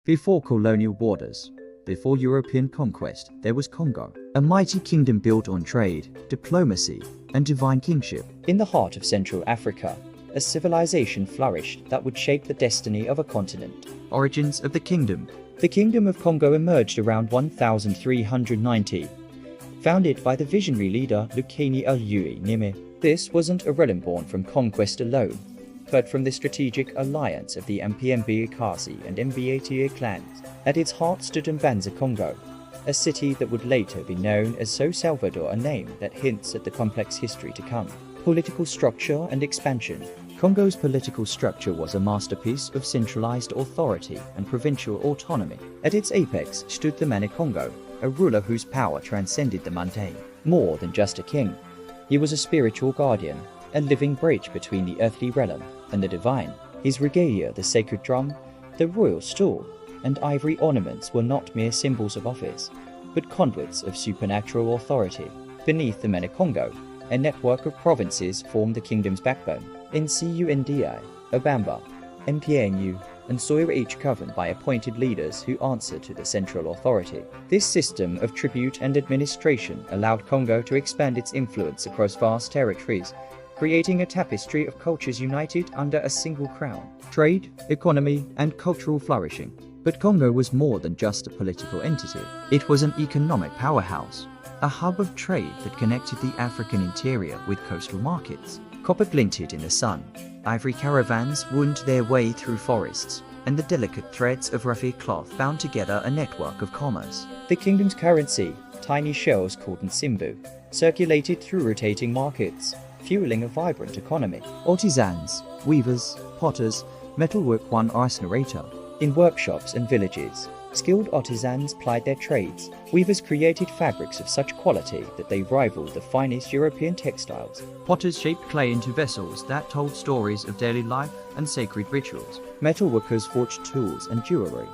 Before colonial borders, before European conquest, there was Kongo, a mighty kingdom built on trade, diplomacy, and divine kingship. In the heart of Central Africa, a civilization flourished that would shape the destiny of a continent. Origins of the kingdom. The Kingdom of Kongo emerged around 1390, founded by the visionary leader Lukini Aluyi Nime. This wasn't a realm born from conquest alone, but from the strategic alliance of the Mpmba Kasi and Mbata clans. At its heart stood Mbanza Kongo, a city that would later be known as So Salvador, a name that hints at the complex history to come. Political structure and expansion. Kongo's political structure was a masterpiece of centralized authority and provincial autonomy. At its apex stood the Manikongo, a ruler whose power transcended the mundane. More than just a king, he was a spiritual guardian, a living bridge between the earthly realm and the divine. His regalia, the sacred drum, the royal stool, and ivory ornaments were not mere symbols of office, but conduits of supernatural authority. Beneath the Manikongo, a network of provinces formed the kingdom's backbone. Ncundi, Obamba, Mpnu, and Soya, each governed by appointed leaders who answered to the central authority. This system of tribute and administration allowed Kongo to expand its influence across vast territories, creating a tapestry of cultures united under a single crown. Trade, economy, and cultural flourishing. But Kongo was more than just a political entity. It was an economic powerhouse, a hub of trade that connected the African interior with coastal markets. Copper glinted in the sun, ivory caravans wound their way through forests, and the delicate threads of raffia cloth bound together a network of commerce. The kingdom's currency, tiny shells called nsimbu, circulated through rotating markets, fueling a vibrant economy. Artisans, weavers, potters, metalwork one as narrator. In workshops and villages, skilled artisans plied their trades. Weavers created fabrics of such quality that they rivaled the finest European textiles. Potters shaped clay into vessels that told stories of daily life and sacred rituals. Metalworkers forged tools and jewelry,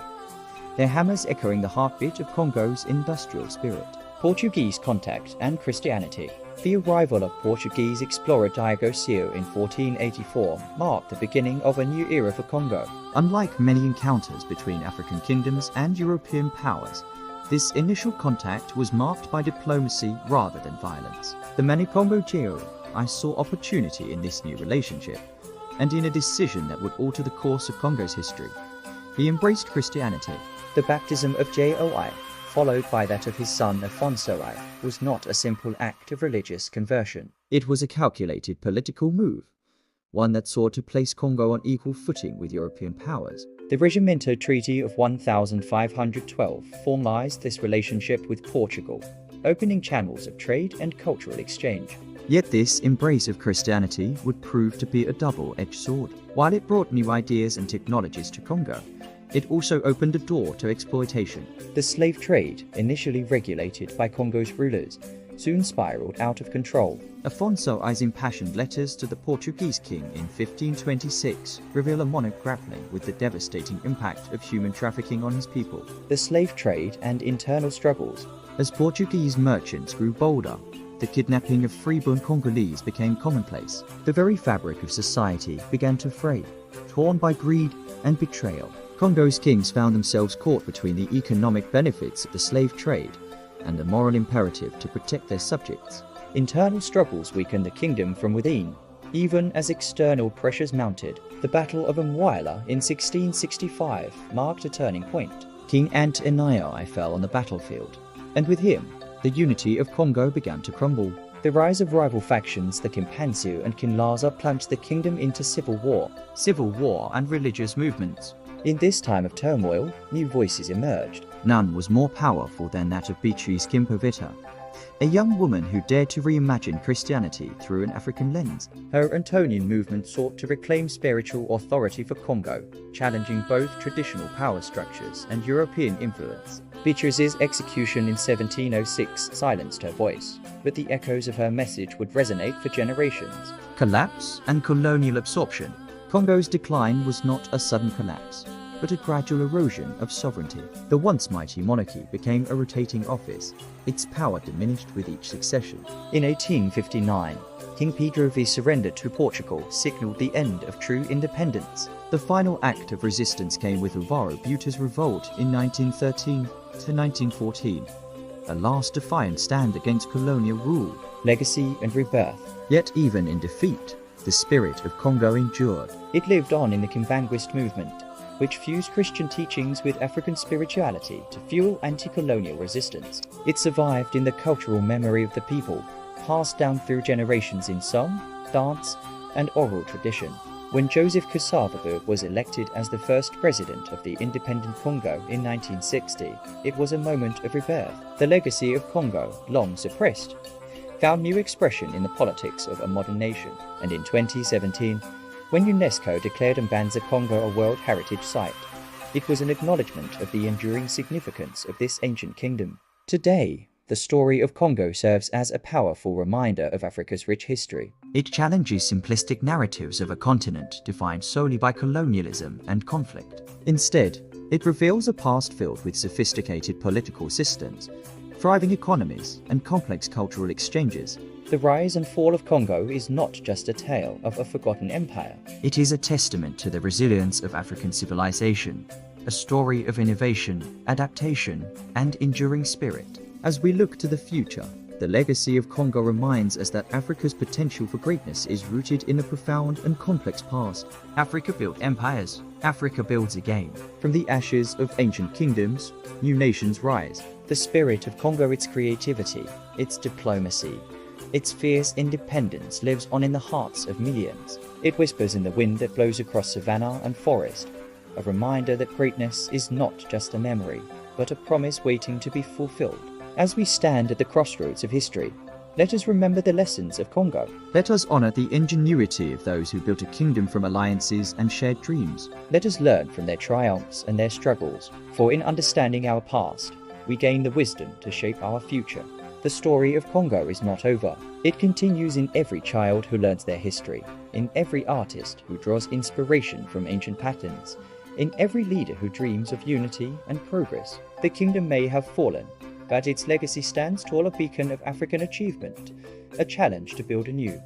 their hammers echoing the heartbeat of Kongo's industrial spirit. Portuguese contact and Christianity. The arrival of Portuguese explorer Diego Seu in 1484 marked the beginning of a new era for Kongo. Unlike many encounters between African kingdoms and European powers, this initial contact was marked by diplomacy rather than violence. The Manikongo Geo, I saw opportunity in this new relationship, and in a decision that would alter the course of Kongo's history. He embraced Christianity. The baptism of Joi, followed by that of his son Afonso I, was not a simple act of religious conversion. It was a calculated political move, one that sought to place Kongo on equal footing with European powers. The Regimento Treaty of 1512 formalized this relationship with Portugal, opening channels of trade and cultural exchange. Yet this embrace of Christianity would prove to be a double-edged sword. While it brought new ideas and technologies to Kongo, it also opened a door to exploitation. The slave trade, initially regulated by Kongo's rulers, soon spiraled out of control. Afonso I's impassioned letters to the Portuguese king in 1526 reveal a monarch grappling with the devastating impact of human trafficking on his people. The slave trade and internal struggles. As Portuguese merchants grew bolder, the kidnapping of freeborn Congolese became commonplace. The very fabric of society began to fray, torn by greed and betrayal. Kongo's kings found themselves caught between the economic benefits of the slave trade and the moral imperative to protect their subjects. Internal struggles weakened the kingdom from within, even as external pressures mounted. The Battle of Mwala in 1665 marked a turning point. King Ant-Enai fell on the battlefield, and with him, the unity of Kongo began to crumble. The rise of rival factions, the Kimpanzu and Kinlaza, plunged the kingdom into civil war and religious movements. In this time of turmoil, new voices emerged. None was more powerful than that of Beatriz Kimpa Vita, a young woman who dared to reimagine Christianity through an African lens. Her Antonian movement sought to reclaim spiritual authority for Kongo, challenging both traditional power structures and European influence. Beatriz's execution in 1706 silenced her voice, but the echoes of her message would resonate for generations. Collapse and colonial absorption. Kongo's decline was not a sudden collapse. but a gradual erosion of sovereignty. The once mighty monarchy became a rotating office. Its power diminished with each succession. In 1859, King Pedro V's surrender to Portugal signaled the end of true independence. The final act of resistance came with Alvaro Buta's revolt in 1913 to 1914, a last defiant stand against colonial rule. Legacy and rebirth. Yet even in defeat, the spirit of Kongo endured. It lived on in the Kimbanguist movement, which fused Christian teachings with African spirituality to fuel anti-colonial resistance. It survived in the cultural memory of the people, passed down through generations in song, dance, and oral tradition. When Joseph Kusavabur was elected as the first president of the independent Congo in 1960, it was a moment of rebirth. The legacy of Congo, long suppressed, found new expression in the politics of a modern nation. And in 2017, when UNESCO declared Mbanza Kongo a World Heritage Site, it was an acknowledgement of the enduring significance of this ancient kingdom. Today, the story of Kongo serves as a powerful reminder of Africa's rich history. It challenges simplistic narratives of a continent defined solely by colonialism and conflict. Instead, it reveals a past filled with sophisticated political systems, thriving economies, and complex cultural exchanges. The rise and fall of Kongo is not just a tale of a forgotten empire. It is a testament to the resilience of African civilization, a story of innovation, adaptation, and enduring spirit. As we look to the future, the legacy of Kongo reminds us that Africa's potential for greatness is rooted in a profound and complex past. Africa built empires. Africa builds again. From the ashes of ancient kingdoms, new nations rise. The spirit of Kongo, its creativity, its diplomacy, its fierce independence lives on in the hearts of millions. It whispers in the wind that blows across savanna and forest, a reminder that greatness is not just a memory, but a promise waiting to be fulfilled. As we stand at the crossroads of history, let us remember the lessons of Kongo. Let us honor the ingenuity of those who built a kingdom from alliances and shared dreams. Let us learn from their triumphs and their struggles, for in understanding our past, we gain the wisdom to shape our future. The story of Kongo is not over. It continues in every child who learns their history, in every artist who draws inspiration from ancient patterns, in every leader who dreams of unity and progress. The kingdom may have fallen, but its legacy stands tall, a beacon of African achievement, a challenge to build anew.